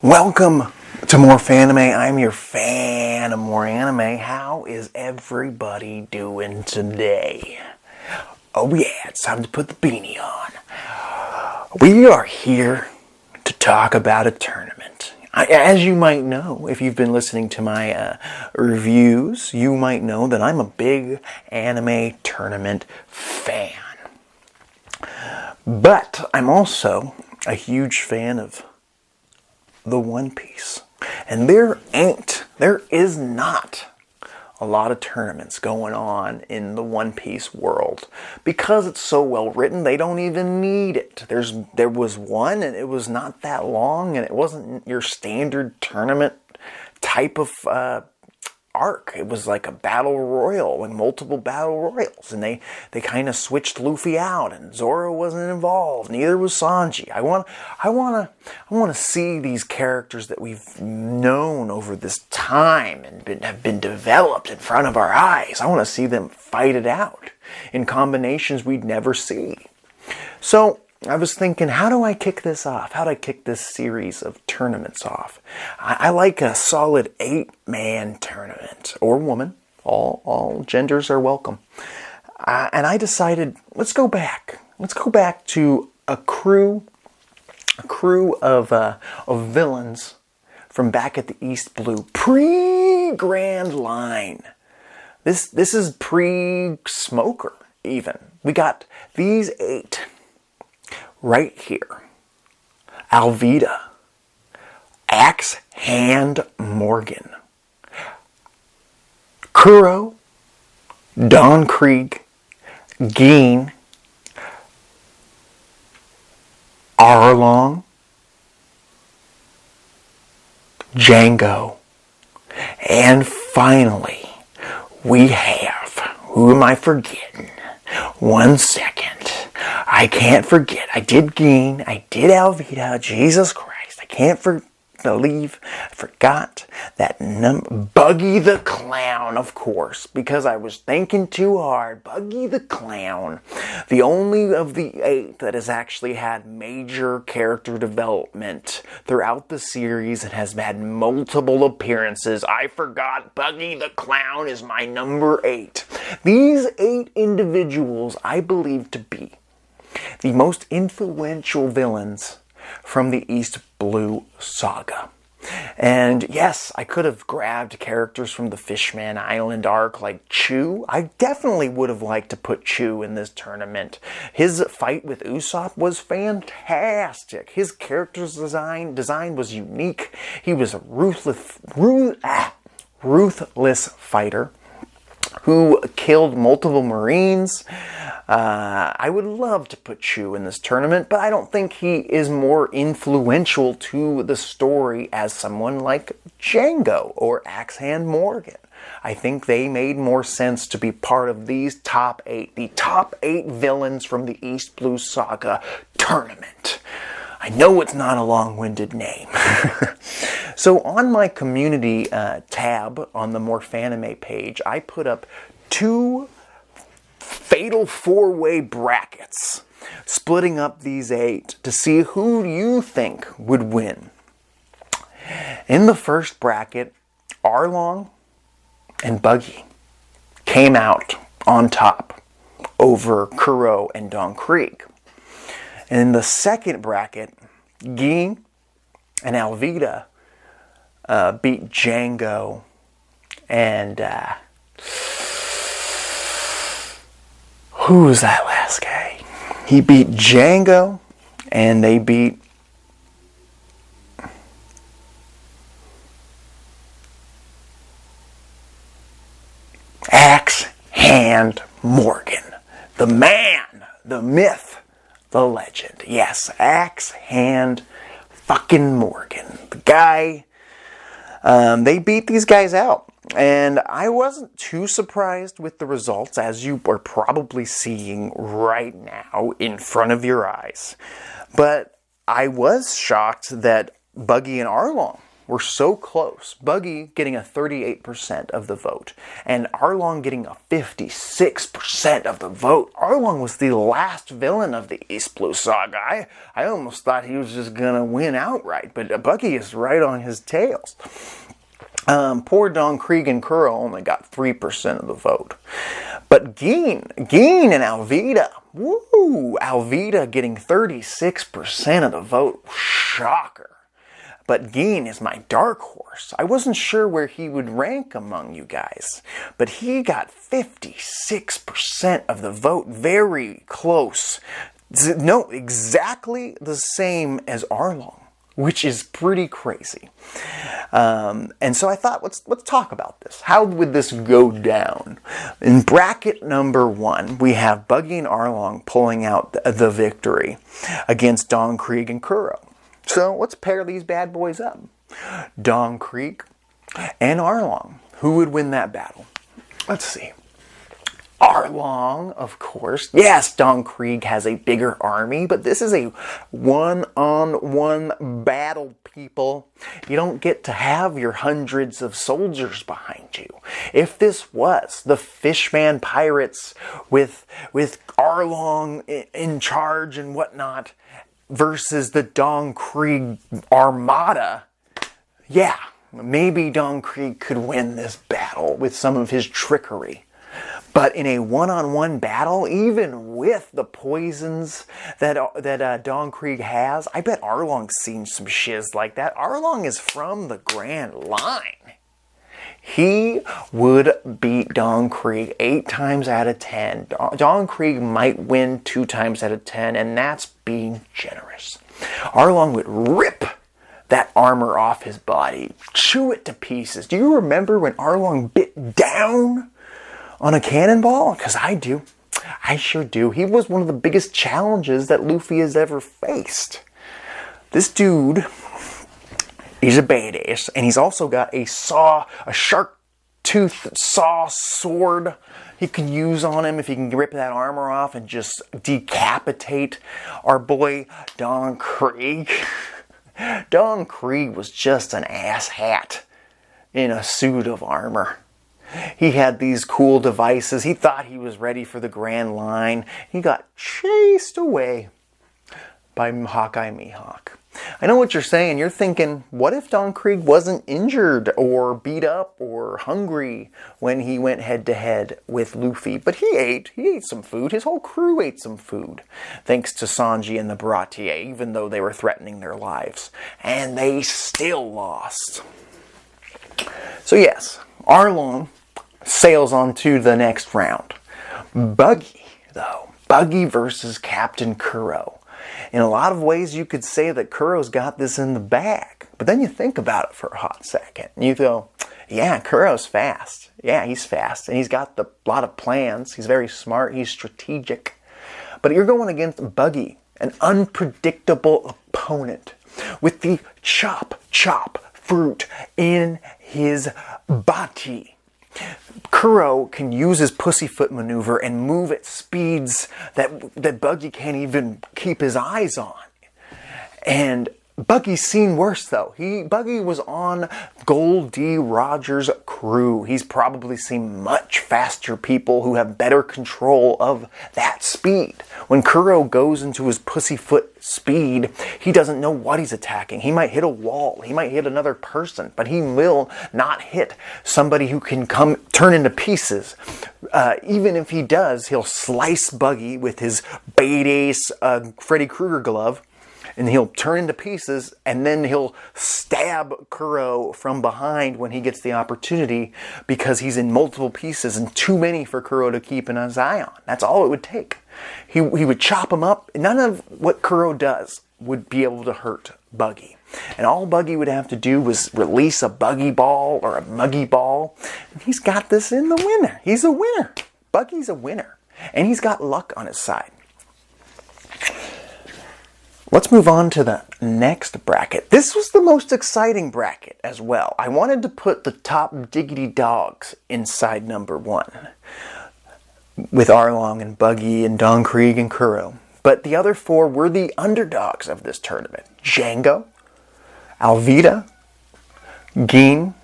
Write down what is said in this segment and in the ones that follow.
Welcome to More Fanime. I'm your fan of more anime. How is everybody doing today? Oh yeah, it's time to put the beanie on. We are here to talk about a tournament. As you might know, if you've been listening to my reviews, you might know that I'm a big anime tournament fan. But I'm also a huge fan of the One Piece. And there is not a lot of tournaments going on in the One Piece world. Because it's so well written, they don't even need it. There was one, and it was not that long, and it wasn't your standard tournament type of arc. It was like a battle royal and multiple battle royals, and they kind of switched Luffy out, and Zoro wasn't involved. Neither was Sanji. I want to see these characters that we've known over this time and have been developed in front of our eyes. I want to see them fight it out in combinations we'd never see. So I was thinking, how do I kick this off? How do I kick this series of tournaments off? I like a solid 8-man tournament, or woman. All genders are welcome. And I decided, let's go back. Let's go back to a crew of villains from back at the East Blue, pre-Grand Line. This is pre-Smoker, even. We got these 8 right here. Alvida, Axe Hand Morgan, Kuro, Don Krieg, Geen, Arlong, Django, and finally, we have, who am I forgetting? 1 second. I can't forget. I did Geen. I did Alvida. Jesus Christ. I can't believe I forgot that Buggy the Clown, of course, because I was thinking too hard. Buggy the Clown, the only of the 8 that has actually had major character development throughout the series and has had multiple appearances. I forgot Buggy the Clown is my number 8. These 8 individuals I believe to be the most influential villains from the East Blue saga. And yes, I could have grabbed characters from the Fishman Island arc like Chu. I definitely would have liked to put Chu in this tournament. His fight with Usopp was fantastic. His character's design was unique. He was a ruthless fighter who killed multiple Marines. I would love to put Chu in this tournament, but I don't think he is more influential to the story as someone like Django or Axe Hand Morgan. I think they made more sense to be part of these top 8, the top 8 villains from the East Blue Saga tournament. I know it's not a long-winded name. So on my community tab on the More Fanime page, I put up 2 fatal 4-way brackets, splitting up these 8 to see who you think would win. In the first bracket, Arlong and Buggy came out on top over Kuro and Don Krieg. And in the second bracket, Geen and Alvida beat Django and who was that last guy? He beat Django and they beat Axe Hand Morgan. The man, the myth, the legend. Yes, Axe Hand fucking Morgan. The guy, they beat these guys out. And I wasn't too surprised with the results, as you are probably seeing right now in front of your eyes. But I was shocked that Buggy and Arlong were so close. Buggy getting a 38% of the vote, and Arlong getting a 56% of the vote. Arlong was the last villain of the East Blue Saga. I almost thought he was just gonna win outright, but Buggy is right on his tails. Poor Don Krieg and Carrow only got 3% of the vote. But Geen and Alvida, woo! Alvida getting 36% of the vote. Shocker. But Geen is my dark horse. I wasn't sure where he would rank among you guys, but he got 56% of the vote. Very close. No, exactly the same as Arlong, which is pretty crazy. And so I thought, let's talk about this. How would this go down? In bracket number 1, we have Buggy and Arlong pulling out the victory against Don Krieg and Carrow. So let's pair these bad boys up. Don Krieg and Arlong. Who would win that battle? Let's see. Arlong, of course. Yes, Don Krieg has a bigger army, but this is a one-on-one battle, people. You don't get to have your hundreds of soldiers behind you. If this was the Fishman Pirates with Arlong in charge and whatnot versus the Don Krieg Armada, yeah, maybe Don Krieg could win this battle with some of his trickery. But in a one-on-one battle, even with the poisons that Don Krieg has, I bet Arlong's seen some shiz like that. Arlong is from the Grand Line. He would beat Don Krieg 8 times out of 10. Don Krieg might win 2 times out of 10, and that's being generous. Arlong would rip that armor off his body, chew it to pieces. Do you remember when Arlong bit down on a cannonball? Because I do. I sure do. He was one of the biggest challenges that Luffy has ever faced. This dude, he's a badass, and he's also got a shark tooth saw sword he can use on him if he can rip that armor off and just decapitate our boy Don Krieg. Don Krieg was just an asshat in a suit of armor. He had these cool devices. He thought he was ready for the Grand Line. He got chased away by Hawkeye Mihawk. I know what you're saying. You're thinking, what if Don Krieg wasn't injured or beat up or hungry when he went head-to-head with Luffy? But he ate some food. His whole crew ate some food, thanks to Sanji and the Baratie, even though they were threatening their lives. And they still lost. So yes, Arlong sails on to the next round. Buggy, though. Buggy versus Captain Carrow. In a lot of ways, you could say that Carrow's got this in the bag. But then you think about it for a hot second. And you go, yeah, Carrow's fast. Yeah, he's fast. And he's got a lot of plans. He's very smart. He's strategic. But you're going against Buggy, an unpredictable opponent with the chop fruit in his body. Carrow can use his pussyfoot maneuver and move at speeds that Buggy can't even keep his eyes on. And Buggy's seen worse, though. Buggy was on Gold D. Rogers' crew. He's probably seen much faster people who have better control of that speed. When Carrow goes into his pussyfoot speed, he doesn't know what he's attacking. He might hit a wall. He might hit another person, but he will not hit somebody who can turn into pieces. Even if he does, he'll slice Buggy with his badass Freddy Krueger glove, and he'll turn into pieces, and then he'll stab Carrow from behind when he gets the opportunity, because he's in multiple pieces and too many for Carrow to keep his eye on. That's all it would take. He would chop him up. None of what Carrow does would be able to hurt Buggy. And all Buggy would have to do was release a Buggy ball or a Muggy ball. And he's got this in the winner. He's a winner. Buggy's a winner. And he's got luck on his side. Let's move on to the next bracket. This was the most exciting bracket as well. I wanted to put the top diggity dogs inside number 1, with Arlong and Buggy and Don Krieg and Carrow. But the other 4 were the underdogs of this tournament. Django, Alvida, Geen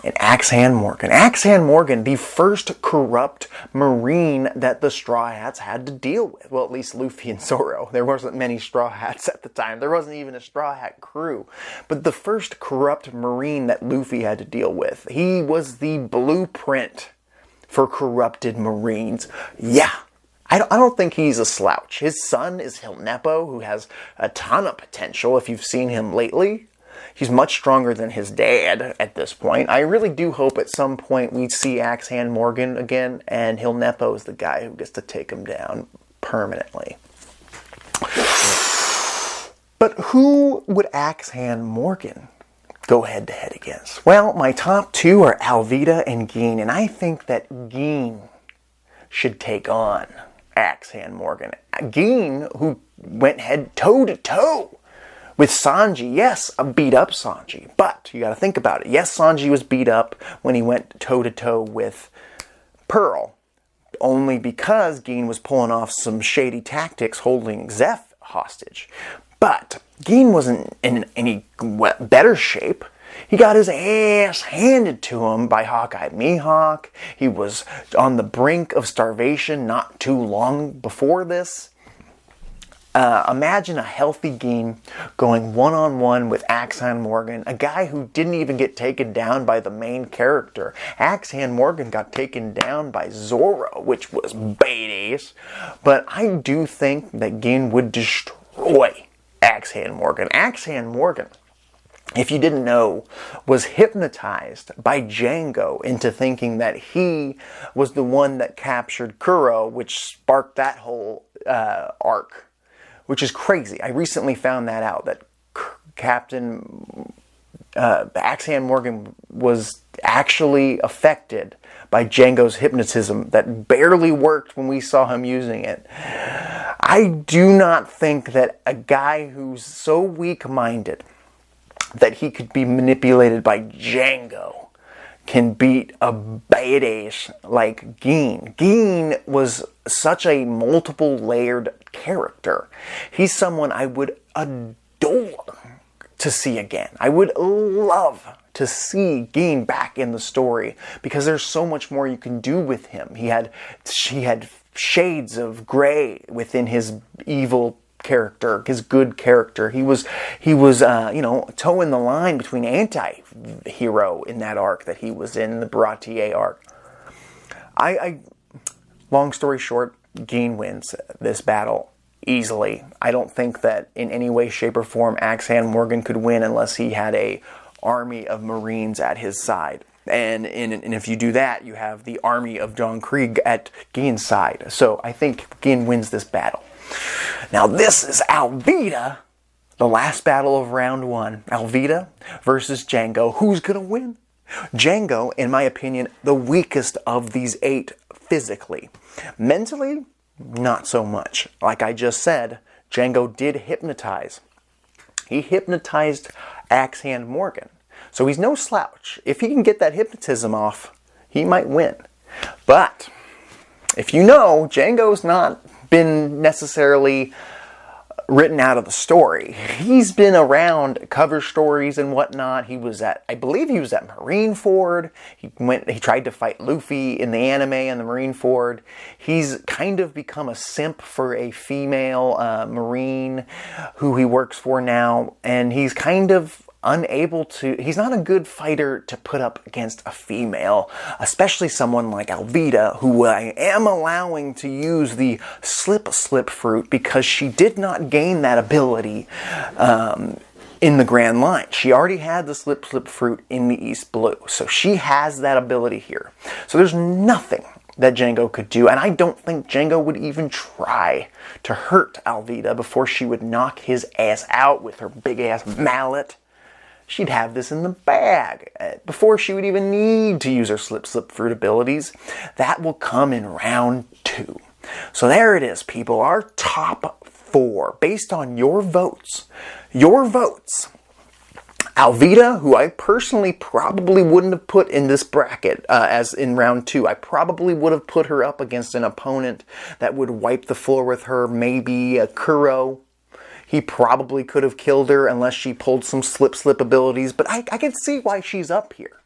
and Axe-Hand Morgan. Axe-Hand Morgan, the first corrupt Marine that the Straw Hats had to deal with. Well, at least Luffy and Zoro. There wasn't many Straw Hats at the time. There wasn't even a Straw Hat crew. But the first corrupt Marine that Luffy had to deal with. He was the blueprint for corrupted Marines. Yeah. I don't think he's a slouch. His son is Hilnepo, who has a ton of potential if you've seen him lately. He's much stronger than his dad at this point. I really do hope at some point we see Axe-Hand Morgan again, and Hilnepo is the guy who gets to take him down permanently. But who would Axe-Hand Morgan go head-to-head against? Well, my top two are Alvida and Geen, and I think that Geen should take on Axe-Hand Morgan. Geen, who went head toe-to-toe with Sanji. Yes, a beat-up Sanji, but you got to think about it. Yes, Sanji was beat up when he went toe-to-toe with Pearl, only because Geen was pulling off some shady tactics holding Zeph hostage. But Geen wasn't in any better shape. He got his ass handed to him by Hawkeye Mihawk. He was on the brink of starvation not too long before this. Imagine a healthy Geen going one-on-one with Axe-Hand Morgan, a guy who didn't even get taken down by the main character. Axe-Hand Morgan got taken down by Zoro, which was badass. But I do think that Geen would destroy Axe-Hand Morgan. Axe-Hand Morgan, if you didn't know, was hypnotized by Django into thinking that he was the one that captured Kuro, which sparked that whole arc. Which is crazy. I recently found that out, that Captain Axe-Hand Morgan was actually affected by Django's hypnotism that barely worked when we saw him using it. I do not think that a guy who's so weak-minded that he could be manipulated by Django can beat a badass like Geen. Geen was such a multiple-layered character. He's someone I would adore to see again. I would love to see Geen back in the story because there's so much more you can do with him. He had shades of gray within his evil character, his good character. He was toeing the line between anti-hero in that arc that he was in, the Baratier arc. Long story short, Geen wins this battle easily. I don't think that in any way, shape, or form Axe-Hand Morgan could win unless he had a army of Marines at his side. And if you do that, you have the army of Don Krieg at Geen's side. So I think Geen wins this battle. Now this is Alvida, the last battle of round one. Alvida versus Django. Who's going to win? Django, in my opinion, the weakest of these 8 physically. Mentally, not so much. Like I just said, Django did hypnotize. He hypnotized Axe-Hand Morgan. So he's no slouch. If he can get that hypnotism off, he might win. But if you know, Django's not been necessarily written out of the story. He's been around cover stories and whatnot. I believe he was at Marineford. He tried to fight Luffy in the anime and the Marineford. He's kind of become a simp for a female Marine who he works for now, and he's kind of he's not a good fighter to put up against a female, especially someone like Alvida, who I am allowing to use the slip fruit because she did not gain that ability in the Grand Line. She already had the slip fruit in the East Blue, so she has that ability here. So there's nothing that Django could do, and I don't think Django would even try to hurt Alvida before she would knock his ass out with her big ass mallet. She'd have this in the bag before she would even need to use her slip fruit abilities. That will come in round 2. So there it is, people. Our top 4, based on your votes. Your votes. Alvida, who I personally probably wouldn't have put in this bracket as in round 2. I probably would have put her up against an opponent that would wipe the floor with her. Maybe a Kuro. He probably could have killed her unless she pulled some slip abilities, but I can see why she's up here.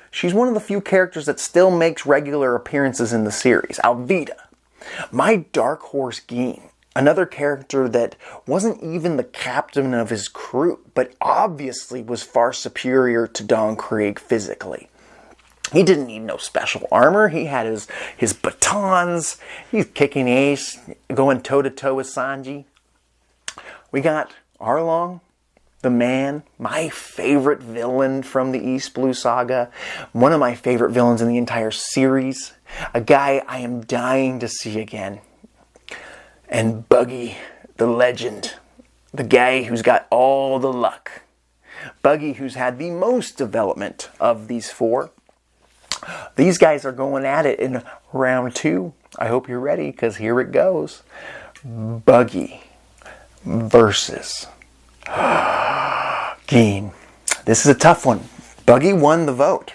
She's one of the few characters that still makes regular appearances in the series. Alvida. My dark horse Geen. Another character that wasn't even the captain of his crew, but obviously was far superior to Don Krieg physically. He didn't need no special armor. He had his batons. He's kicking ace, going toe-to-toe with Sanji. We got Arlong, the man, my favorite villain from the East Blue Saga. One of my favorite villains in the entire series. A guy I am dying to see again. And Buggy, the legend. The guy who's got all the luck. Buggy, who's had the most development of these four. These guys are going at it in round 2. I hope you're ready, because here it goes. Buggy versus Geen. This is a tough one. Buggy won the vote.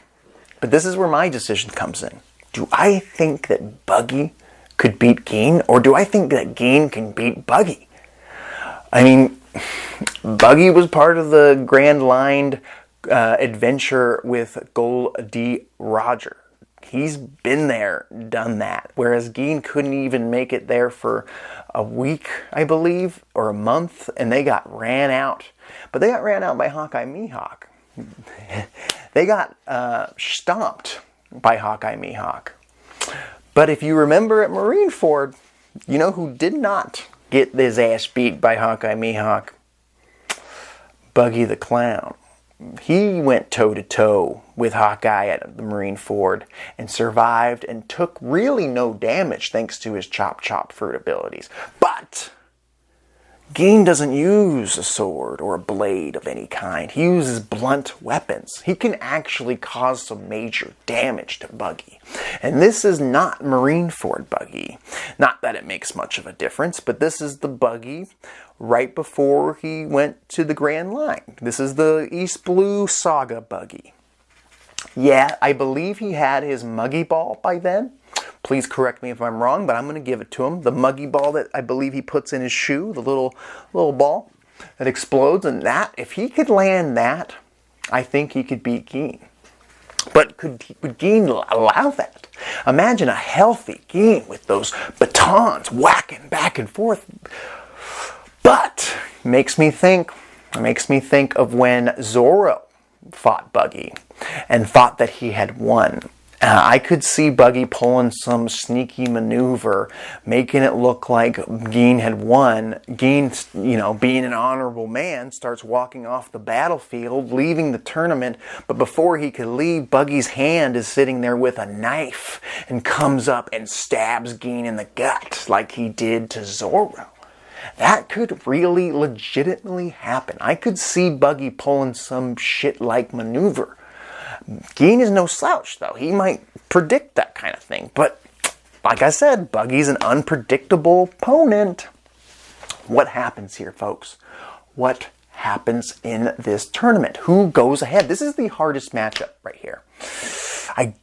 But this is where my decision comes in. Do I think that Buggy could beat Geen, or do I think that Geen can beat Buggy? I mean, Buggy was part of the Grand Line adventure with Gol D. Roger. He's been there, done that. Whereas Geen couldn't even make it there for a week, I believe, or a month, and they got ran out. But they got ran out by Hawkeye Mihawk. They got stomped by Hawkeye Mihawk. But if you remember at Marineford, you know who did not get his ass beat by Hawkeye Mihawk? Buggy the Clown. He went toe-to-toe with Hawkeye at the Marineford and survived and took really no damage thanks to his chop fruit abilities. But Geen doesn't use a sword or a blade of any kind. He uses blunt weapons. He can actually cause some major damage to Buggy. And this is not Marineford Buggy. Not that it makes much of a difference, but this is the Buggy right before he went to the Grand Line. This is the East Blue Saga Buggy. Yeah, I believe he had his Muggy Ball by then. Please correct me if I'm wrong, but I'm going to give it to him. The Muggy Ball that I believe he puts in his shoe, the little ball that explodes, and that, if he could land that, I think he could beat Geen. But would Geen allow that? Imagine a healthy Geen with those batons whacking back and forth. But makes me think of when Zoro fought Buggy and thought that he had won. I could see Buggy pulling some sneaky maneuver, making it look like Geen had won. Geen, being an honorable man, starts walking off the battlefield, leaving the tournament. But before he could leave, Buggy's hand is sitting there with a knife and comes up and stabs Geen in the gut like he did to Zoro. That could really legitimately happen. I could see Buggy pulling some shit-like maneuver. Geen is no slouch, though. He might predict that kind of thing. But, like I said, Buggy's an unpredictable opponent. What happens here, folks? What happens in this tournament? Who goes ahead? This is the hardest matchup right here. I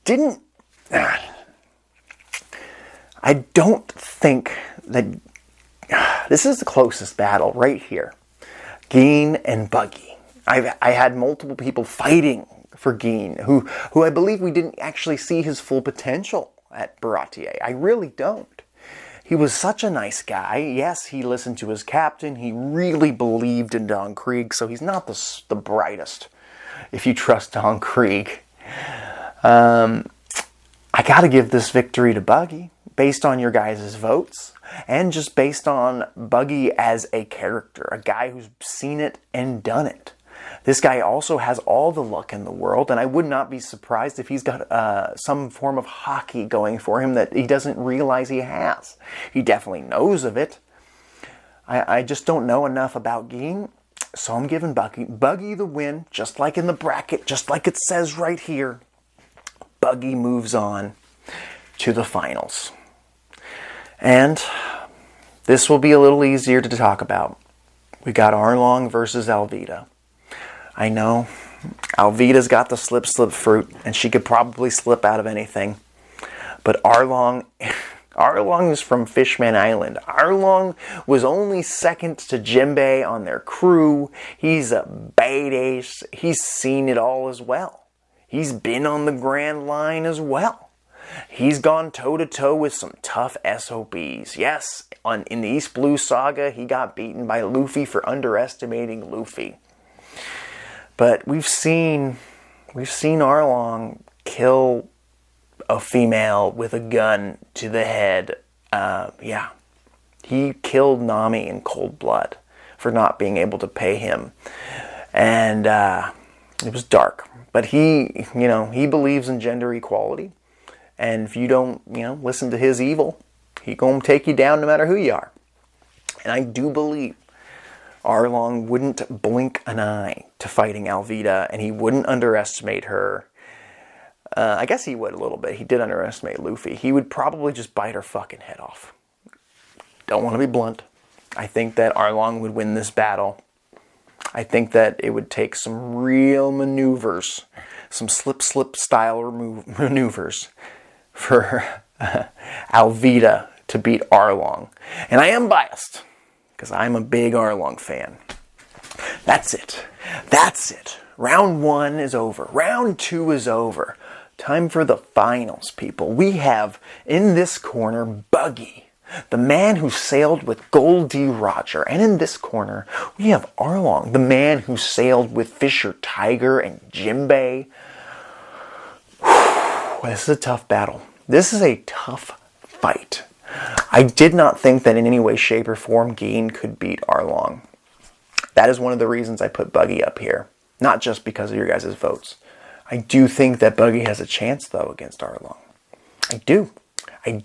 don't think that... This is the closest battle right here. Geen and Buggy. I had multiple people fighting for Geen, who I believe we didn't actually see his full potential at Baratier. I really don't. He was such a nice guy. Yes, he listened to his captain. He really believed in Don Krieg, so he's not the brightest, if you trust Don Krieg. I got to give this victory to Buggy, based on your guys' votes, and just based on Buggy as a character, a guy who's seen it and done it. This guy also has all the luck in the world, and I would not be surprised if he's got some form of hockey going for him that he doesn't realize he has. He definitely knows of it. I just don't know enough about Geen, so I'm giving Buggy the win, just like in the bracket, just like it says right here. Buggy moves on to the finals. And this will be a little easier to talk about. We got Arlong versus Alvida. I know, Alvida's got the slip fruit, and she could probably slip out of anything. But Arlong Arlong is from Fishman Island. Arlong was only second to Jimbei on their crew. He's a badass. He's seen it all as well. He's been on the Grand Line as well. He's gone toe-to-toe with some tough SOBs. Yes, in the East Blue Saga, he got beaten by Luffy for underestimating Luffy. But we've seen Arlong kill a female with a gun to the head. He killed Nami in cold blood for not being able to pay him. And it was dark. But he believes in gender equality. And if you don't, listen to his evil, he gonna take you down no matter who you are. And I do believe Arlong wouldn't blink an eye to fighting Alvida, and he wouldn't underestimate her. I guess he would a little bit. He did underestimate Luffy. He would probably just bite her fucking head off. Don't want to be blunt. I think that Arlong would win this battle. I think that it would take some real maneuvers, some slip style maneuvers for Alvida to beat Arlong. And I am biased, because I'm a big Arlong fan. That's it. Round 1 is over. Round 2 is over. Time for the finals, people. We have, in this corner, Buggy, the man who sailed with Goldie Roger. And in this corner, we have Arlong, the man who sailed with Fisher Tiger and Jimbei. This is a tough battle. This is a tough fight. I did not think that in any way, shape, or form Gin could beat Arlong. That is one of the reasons I put Buggy up here. Not just because of your guys' votes. I do think that Buggy has a chance, though, against Arlong. I do. And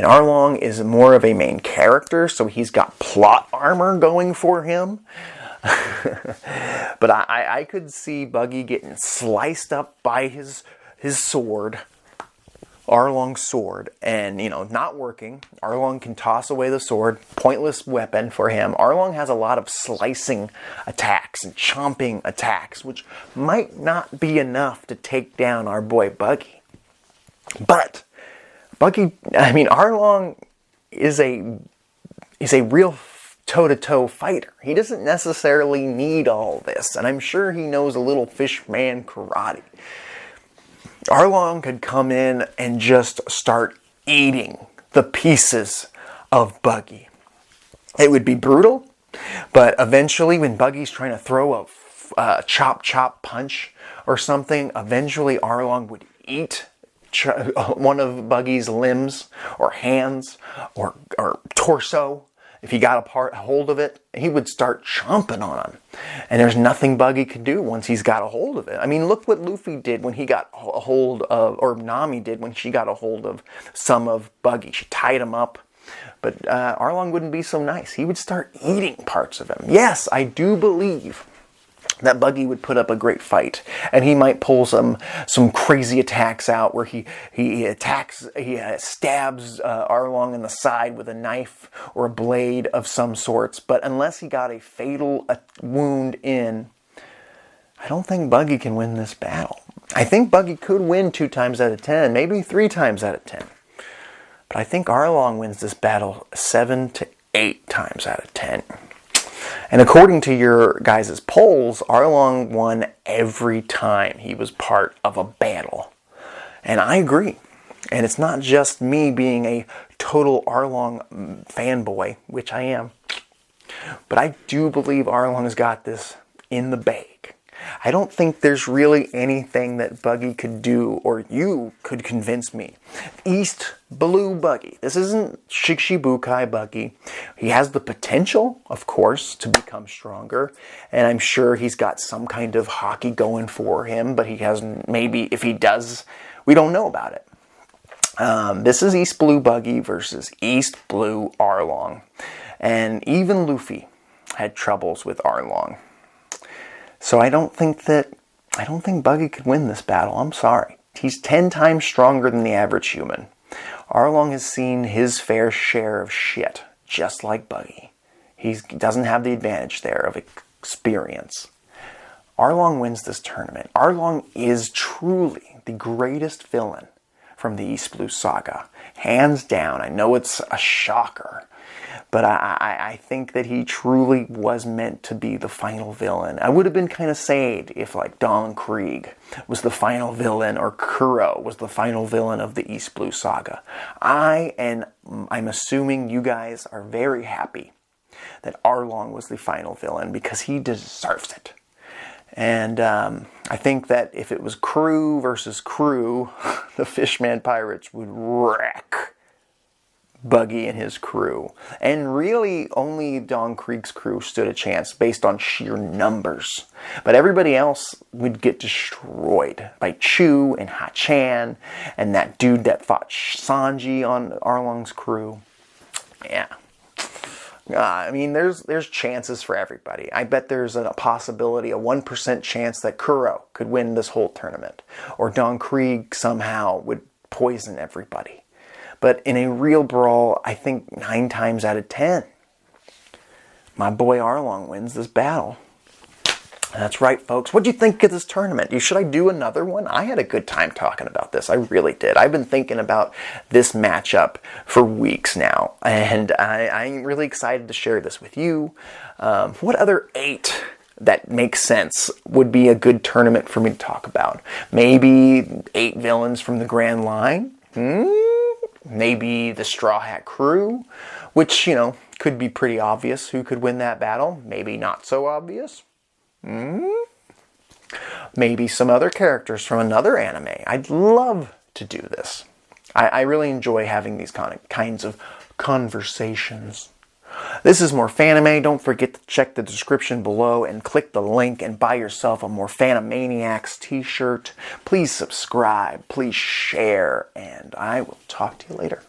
Arlong is more of a main character, so he's got plot armor going for him. But I could see Buggy getting sliced up by his sword, Arlong's sword, and, not working. Arlong can toss away the sword, pointless weapon for him. Arlong has a lot of slicing attacks and chomping attacks, which might not be enough to take down our boy Buggy. But Arlong is a real toe-to-toe fighter. He doesn't necessarily need all this, and I'm sure he knows a little fishman karate. Arlong could come in and just start eating the pieces of Buggy. It would be brutal, but eventually when Buggy's trying to throw a chop punch or something, eventually Arlong would eat one of Buggy's limbs or hands or torso. If he got a hold of it, he would start chomping on him. And there's nothing Buggy could do once he's got a hold of it. I mean, look what Luffy did when he got a hold of, or Nami did when she got a hold of some of Buggy. She tied him up. But Arlong wouldn't be so nice. He would start eating parts of him. Yes, I do believe that Buggy would put up a great fight, and he might pull some crazy attacks out where he stabs Arlong in the side with a knife or a blade of some sorts. But unless he got a fatal wound in, I don't think Buggy can win this battle. I think Buggy could win 2 times out of 10, maybe 3 times out of 10. But I think Arlong wins this battle 7 to 8 times out of 10. And according to your guys' polls, Arlong won every time he was part of a battle. And I agree. And it's not just me being a total Arlong fanboy, which I am. But I do believe Arlong's got this in the bag. I don't think there's really anything that Buggy could do or you could convince me. East Blue Buggy. This isn't Shichibukai Buggy. He has the potential, of course, to become stronger. And I'm sure he's got some kind of hockey going for him. But he hasn't, maybe if he does, we don't know about it. This is East Blue Buggy versus East Blue Arlong. And even Luffy had troubles with Arlong. So I don't think Buggy could win this battle. I'm sorry. He's 10 times stronger than the average human. Arlong has seen his fair share of shit, just like Buggy. He doesn't have the advantage there of experience. Arlong wins this tournament. Arlong is truly the greatest villain from the East Blue Saga. Hands down. I know it's a shocker, but I think that he truly was meant to be the final villain. I would have been kind of sad if, like, Don Krieg was the final villain or Kuro was the final villain of the East Blue Saga. I'm assuming you guys are very happy that Arlong was the final villain because he deserves it. And I think that if it was crew versus crew, the Fishman Pirates would wreck Buggy and his crew. And really, only Don Krieg's crew stood a chance based on sheer numbers. But everybody else would get destroyed by Chu and Ha-Chan and that dude that fought Sanji on Arlong's crew. Yeah. I mean, there's chances for everybody. I bet there's a possibility, a 1% chance that Kuro could win this whole tournament. Or Don Krieg somehow would poison everybody. But in a real brawl, I think 9 times out of 10, my boy Arlong wins this battle. That's right, folks. What do you think of this tournament? Should I do another one? I had a good time talking about this. I really did. I've been thinking about this matchup for weeks now, and I'm really excited to share this with you. What other 8 that makes sense would be a good tournament for me to talk about? Maybe 8 villains from the Grand Line? Maybe the Straw Hat Crew, which, could be pretty obvious who could win that battle. Maybe not so obvious. Maybe some other characters from another anime. I'd love to do this. I really enjoy having these kinds of conversations. This is More Fanime. Don't forget to check the description below and click the link and buy yourself a More Fanimaniacs t-shirt. Please subscribe, please share, and I will talk to you later.